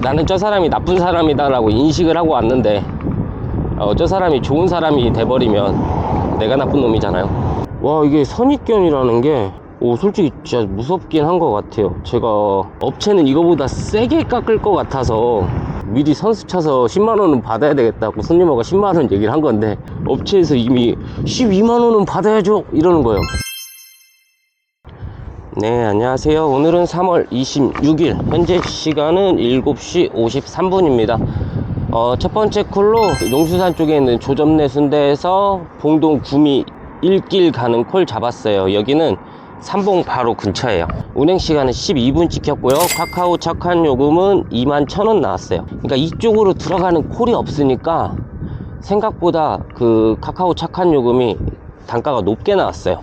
나는 저 사람이 나쁜 사람이다 라고 인식을 하고 왔는데 저 사람이 좋은 사람이 돼버리면 내가 나쁜 놈이잖아요. 와, 이게 선입견이라는 게 솔직히 진짜 무섭긴 한 것 같아요. 제가 업체는 이거보다 세게 깎을 것 같아서 미리 선수 차서 10만원은 받아야 되겠다고 손님하고 10만원 얘기를 한 건데, 업체에서 이미 12만원은 받아야죠 이러는 거예요. 네, 안녕하세요. 오늘은 3월 26일 현재 시간은 7시 53분입니다 첫 번째 콜로 농수산 쪽에 있는 조점내 순대에서 봉동 구미 1길 가는 콜 잡았어요. 여기는 삼봉 바로 근처에요. 운행시간은 12분 찍혔고요. 카카오 착한 요금은 21,000원 나왔어요. 그러니까 이쪽으로 들어가는 콜이 없으니까 생각보다 그 카카오 착한 요금이 단가가 높게 나왔어요.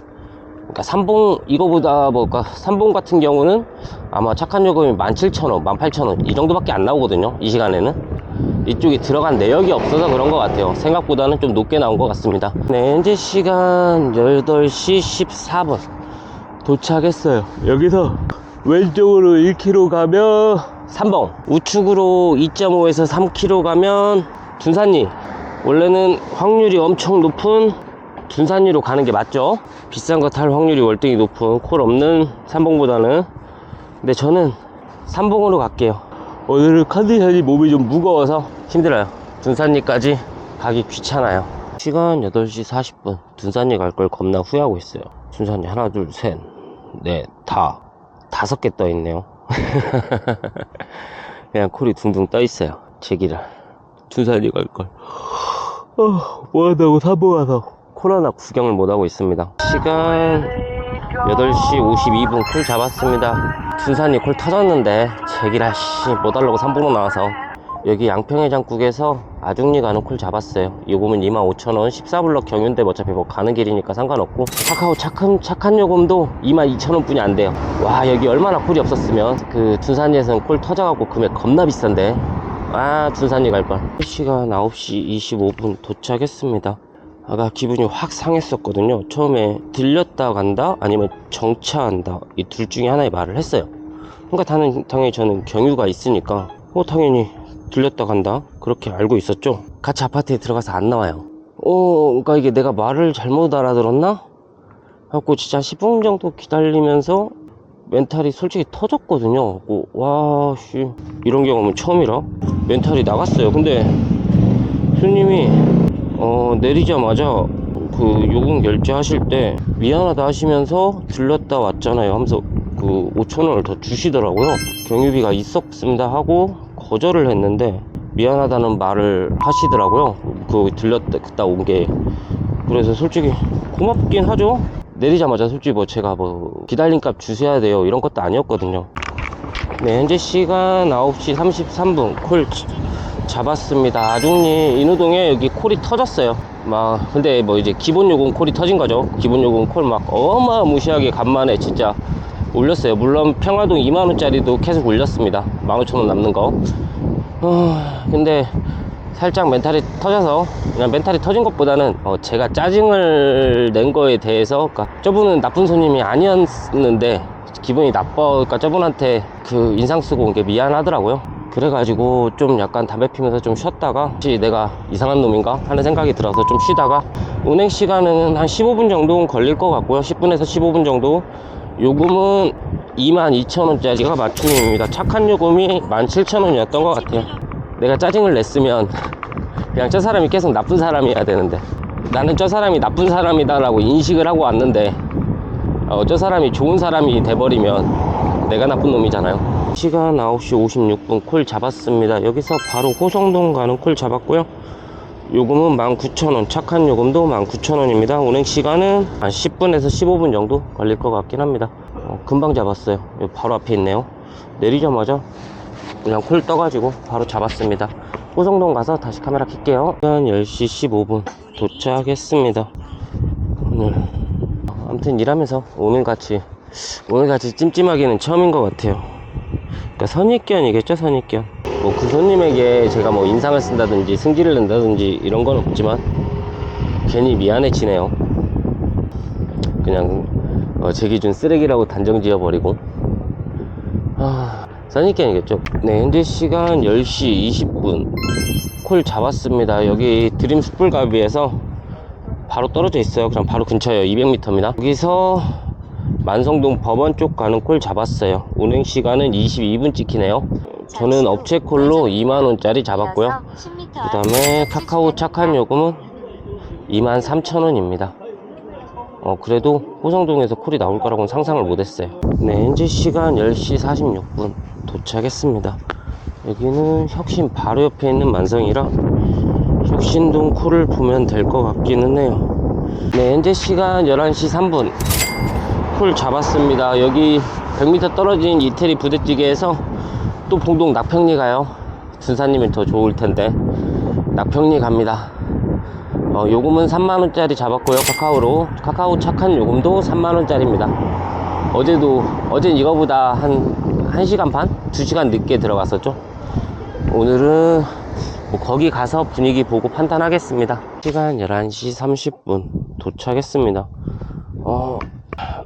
그러니까 삼봉, 이거보다 삼봉 같은 경우는 아마 착한 요금이 17,000원, 18,000원 이 정도밖에 안 나오거든요. 이 시간에는 이쪽에 들어간 내역이 없어서 그런 것 같아요. 생각보다는 좀 높게 나온 것 같습니다. 네, 현재 시간 8시 14분 도착했어요. 여기서 왼쪽으로 1km 가면 삼봉, 우측으로 2.5에서 3km 가면 둔산리. 원래는 확률이 엄청 높은 둔산리로 가는 게 맞죠. 비싼 거 탈 확률이 월등히 높은 콜 없는 삼봉보다는. 근데 저는 삼봉으로 갈게요. 오늘은 컨디션이 몸이 좀 무거워서 힘들어요. 둔산리까지 가기 귀찮아요. 시간 8시 40분 둔산리 갈 걸 겁나 후회하고 있어요. 둔산리 하나 둘 셋 넷 다섯 개 떠 있네요. 그냥 콜이 둥둥 떠 있어요. 제기를 둔산리 갈 걸 뭐한다고 삼봉 와서 코로나 구경을 못하고 있습니다. 시간 8시 52분 콜 잡았습니다. 둔산리 콜 터졌는데 제기라 못하려고 삼봉으로 나와서 여기 양평해장국에서 아중리 가는 콜 잡았어요. 요금은 25,000원 14블럭 경윤대. 어차피 뭐 가는 길이니까 상관없고, 카카오 착한 요금도 22,000원 뿐이 안 돼요. 와, 여기 얼마나 콜이 없었으면. 그 둔산리에서는 콜 터져갖고 금액 겁나 비싼데. 둔산리 갈걸. 시간 9시 25분 도착했습니다. 아까 기분이 확 상했었거든요. 처음에 들렸다 간다 아니면 정차한다, 이 둘 중에 하나의 말을 했어요. 그러니까 당연히 저는 경유가 있으니까 당연히 들렸다 간다 그렇게 알고 있었죠. 같이 아파트에 들어가서 안 나와요. 그러니까 이게 내가 말을 잘못 알아들었나 하고 진짜 10분 정도 기다리면서 멘탈이 솔직히 터졌거든요. 이런 경험은 처음이라 멘탈이 나갔어요. 근데 손님이 내리자마자 그 요금 결제하실 때 미안하다 하시면서 들렀다 왔잖아요 하면서 그 5,000원을 더 주시더라고요. 경유비가 있었습니다 하고 거절을 했는데 미안하다는 말을 하시더라고요. 그 들렸다 온 게. 그래서 솔직히 고맙긴 하죠. 내리자마자 솔직히 제가 기다림 값 주셔야 돼요 이런 것도 아니었거든요. 네, 현재 시간 9시 33분 콜 잡았습니다. 아중리 인우동에 여기 콜이 터졌어요. 근데 이제 기본 요금 콜이 터진 거죠. 기본 요금 콜 어마무시하게 간만에 진짜 올렸어요. 물론 평화동 2만원짜리도 계속 올렸습니다. 15,000원 남는 거. 근데 살짝 멘탈이 터져서, 그냥 멘탈이 터진 것보다는 제가 짜증을 낸 거에 대해서, 그러니까 저분은 나쁜 손님이 아니었는데 기분이 나빠니까 저분한테 그 인상 쓰고 온 게 미안하더라고요. 그래가지고 좀 약간 담배 피면서 좀 쉬었다가, 혹시 내가 이상한 놈인가 하는 생각이 들어서 좀 쉬다가, 운행 시간은 한 15분 정도 걸릴 것 같고요. 10분에서 15분 정도. 요금은 22,000원짜리가 맞춤입니다. 착한 요금이 17,000원이었던 것 같아요. 내가 짜증을 냈으면 그냥 저 사람이 계속 나쁜 사람이어야 되는데, 나는 저 사람이 나쁜 사람이다 라고 인식을 하고 왔는데 저 사람이 좋은 사람이 돼버리면 내가 나쁜 놈이잖아요. 시간 9시 56분 콜 잡았습니다. 여기서 바로 호성동 가는 콜 잡았고요. 요금은 19,000원, 착한 요금도 19,000원입니다. 운행 시간은 한 10분에서 15분 정도 걸릴 것 같긴 합니다. 금방 잡았어요. 여기 바로 앞에 있네요. 내리자마자 그냥 콜 떠가지고 바로 잡았습니다. 호성동 가서 다시 카메라 켤게요. 시간 10시 15분 도착했습니다. 아무튼 일하면서 오늘같이 찜찜하기는 처음인 것 같아요. 그러니까 선입견이겠죠, 선입견. 그 손님에게 제가 인상을 쓴다든지 승질을 낸다든지 이런 건 없지만 괜히 미안해지네요. 그냥 제 기준 쓰레기라고 단정 지어버리고. 써니캔이겠죠. 네, 현재 시간 10시 20분 콜 잡았습니다. 여기 드림 숯불갈비에서 바로 떨어져 있어요. 그냥 바로 근처에요. 200m입니다. 여기서 만성동 법원 쪽 가는 콜 잡았어요. 운행 시간은 22분 찍히네요. 저는 업체 콜로 2만원짜리 잡았고요. 그 다음에 카카오 착한 요금은 23,000원입니다. 그래도 호성동에서 콜이 나올 거라고는 상상을 못했어요. 네, 현재 시간 10시 46분 도착했습니다. 여기는 혁신 바로 옆에 있는 만성이라 혁신동 콜을 보면 될 것 같기는 해요. 네, 현재 시간 11시 3분 콜 잡았습니다. 여기 100m 떨어진 이태리 부대찌개에서 또 봉동 낙평리 가요. 준사님이 더 좋을 텐데 낙평리 갑니다. 요금은 3만원짜리 잡았고요. 카카오로. 카카오 착한 요금도 3만원짜리입니다. 어젠 이거보다 한 1시간 반? 2시간 늦게 들어갔었죠. 오늘은 뭐 거기 가서 분위기 보고 판단하겠습니다. 시간 11시 30분 도착했습니다.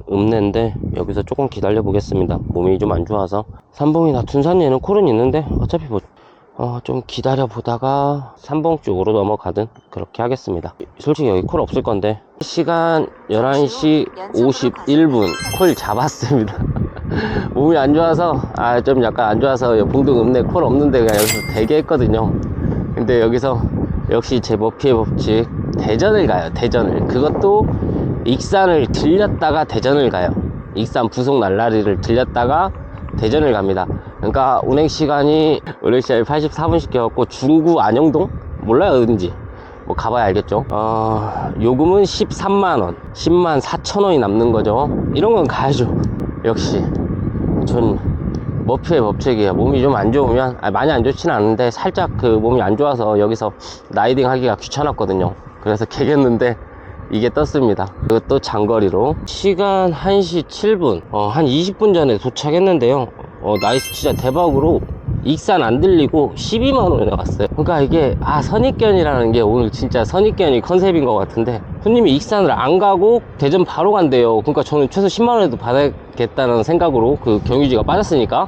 읍내인데 여기서 조금 기다려 보겠습니다. 몸이 좀 안 좋아서. 삼봉이나 둔산리에는 콜은 있는데 어차피 뭐 좀 기다려 보다가 삼봉 쪽으로 넘어가든 그렇게 하겠습니다. 솔직히 여기 콜 없을 건데. 시간 11시 51분 콜 잡았습니다. 몸이 안 좋아서 좀 약간 안 좋아서 봉동 읍내 콜 없는 데가 여기서 대기했거든요. 근데 여기서 역시 제 머피의 법칙, 대전을 가요. 대전을. 그것도 익산을 들렸다가 대전을 가요. 익산 부속 날라리를 들렸다가 대전을 갑니다. 그러니까 운행시간이 84분씩 해갖고 중구 안영동? 몰라요 어딘지. 뭐 가봐야 알겠죠. 요금은 13만원 10만 4천원이 남는 거죠. 이런 건 가야죠. 역시 전 머피의 법칙이에요. 몸이 좀 안 좋으면, 많이 안 좋지는 않은데 살짝 그 몸이 안 좋아서 여기서 라이딩 하기가 귀찮았거든요. 그래서 개겼는데 이게 떴습니다. 그것도 장거리로. 시간 1시 7분 한 20분 전에 도착했는데요. 나이스 진짜 대박으로 익산 안 들리고 12만원에 나갔어요. 그러니까 이게 선입견이라는 게 오늘 진짜 선입견이 컨셉인 것 같은데, 손님이 익산을 안 가고 대전 바로 간대요. 그러니까 저는 최소 10만원에도 받아야겠다는 생각으로, 그 경유지가 빠졌으니까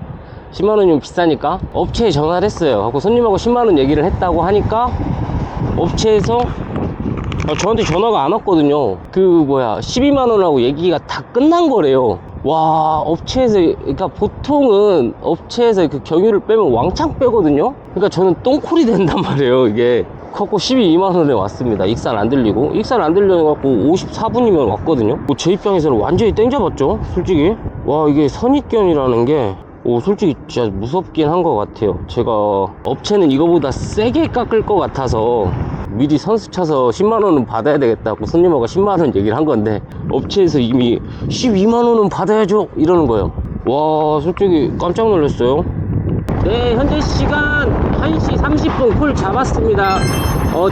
10만원이면 비싸니까 업체에 전화를 했어요. 하고 손님하고 10만원 얘기를 했다고 하니까 업체에서 저한테 전화가 안 왔거든요. 12만원하고 얘기가 다 끝난 거래요. 와, 업체에서, 그러니까 보통은 업체에서 그 경유를 빼면 왕창 빼거든요. 그러니까 저는 똥콜이 된단 말이에요. 이게 갖고 12만원에 왔습니다. 익산 안 들리고. 익산 안 들려갖고 54분이면 왔거든요. 제 입장에서는 완전히 땡잡았죠, 솔직히. 와, 이게 선입견이라는 게 솔직히 진짜 무섭긴 한 것 같아요. 제가 업체는 이거보다 세게 깎을 것 같아서 미리 선수 차서 10만원은 받아야 되겠다고 손님하고 10만원 얘기를 한 건데, 업체에서 이미 12만원은 받아야죠 이러는 거예요. 와, 솔직히 깜짝 놀랐어요. 네, 현재 시간 1시 30분 콜 잡았습니다.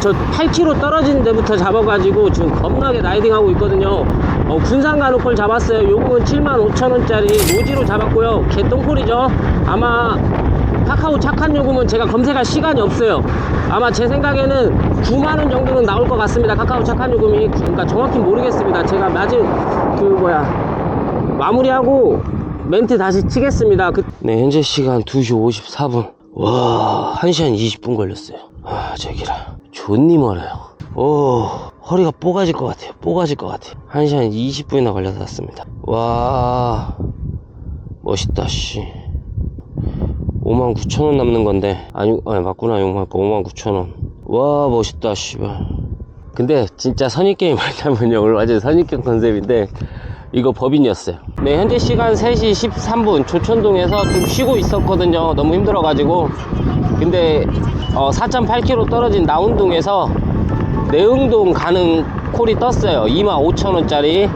저 8km 떨어진 데부터 잡아가지고 지금 겁나게 라이딩 하고 있거든요. 군산 가는 콜 잡았어요. 요금은 75,000원짜리 노지로 잡았고요. 개똥콜이죠. 아마 카카오 착한 요금은 제가 검색할 시간이 없어요. 아마 제 생각에는 9만원 정도는 나올 것 같습니다. 카카오 착한 요금이. 그러니까 정확히 모르겠습니다. 제가 마지막 마무리하고 멘트 다시 치겠습니다. 네, 현재 시간 2시 54분. 와, 1시간 20분 걸렸어요. 저기라 존니 멀어요. 허리가 뽀가질 것 같아요. 뽀가질 것 같아요. 1시간 20분이나 걸려서 왔습니다. 와, 멋있다 씨. 59,000원 남는 건데, 맞구나. 59,000원. 와, 멋있다 씨발. 근데 진짜 선입견이 말하자면요, 오늘 완전 선입견 컨셉인데 이거 법인이었어요. 네, 현재 시간 3시 13분 조천동에서 좀 쉬고 있었거든요. 너무 힘들어가지고. 근데 4.8km 떨어진 나운동에서 내흥동 가는 콜이 떴어요. 25,000원짜리.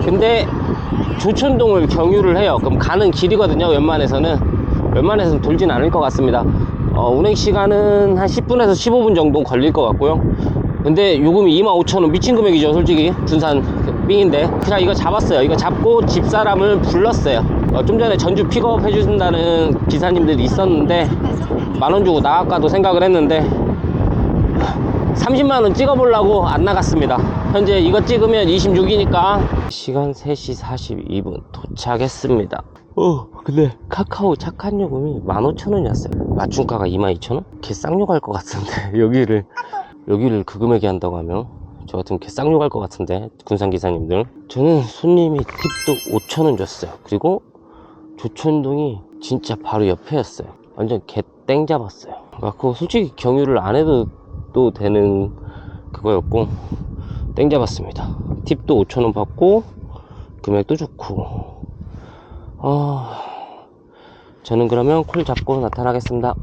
근데 조천동을 경유를 해요. 그럼 가는 길이거든요. 웬만해서는 돌진 않을 것 같습니다. 운행 시간은 한 10분에서 15분 정도 걸릴 것 같고요. 근데 요금이 25,000원, 미친 금액이죠 솔직히. 둔산 삥인데 그냥 이거 잡았어요. 이거 잡고 집사람을 불렀어요. 좀 전에 전주 픽업 해준다는 기사님들이 있었는데 만원 주고 나갈까도 생각을 했는데 30만원 찍어보려고 안 나갔습니다. 현재 이거 찍으면 26이니까 시간 3시 42분 도착했습니다. 근데 카카오 착한 요금이 15,000원이었어요. 맞춤가가 22,000원? 개 쌍욕할 것 같은데 여기를 그 금액에 한다고 하면 저 같으면 개 쌍욕할 것 같은데, 군산기사님들. 저는 손님이 팁도 5,000원 줬어요. 그리고 조천동이 진짜 바로 옆에였어요. 완전 개 땡 잡았어요. 그래갖고 솔직히 경유를 안 해도 또 되는 그거였고 땡 잡았습니다. 팁도 5,000원 받고 금액도 좋고. 저는 그러면 콜 잡고 나타나겠습니다.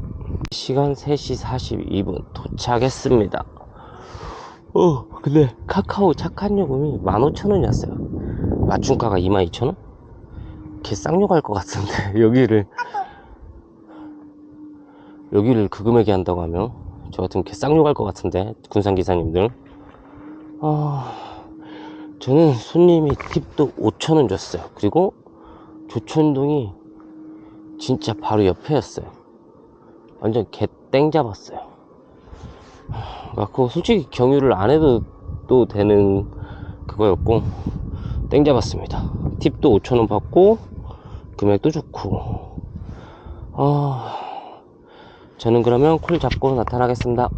시간 3시 42분 도착했습니다. 근데 카카오 착한 요금이 15,000원이었어요. 맞춤가가 22,000원? 개 쌍욕할 것 같은데 여기를 그 금액에 한다고 하면 저 같으면 개 쌍욕할 것 같은데, 군산기사님들. 저는 손님이 팁도 5,000원 줬어요. 그리고 조천동이 진짜 바로 옆에였어요. 완전 개 땡 잡았어요. 그래갖고 솔직히 경유를 안 해도 또 되는 그거였고 땡 잡았습니다. 팁도 5,000원 받고 금액도 좋고. 저는 그러면 콜 잡고 나타나겠습니다.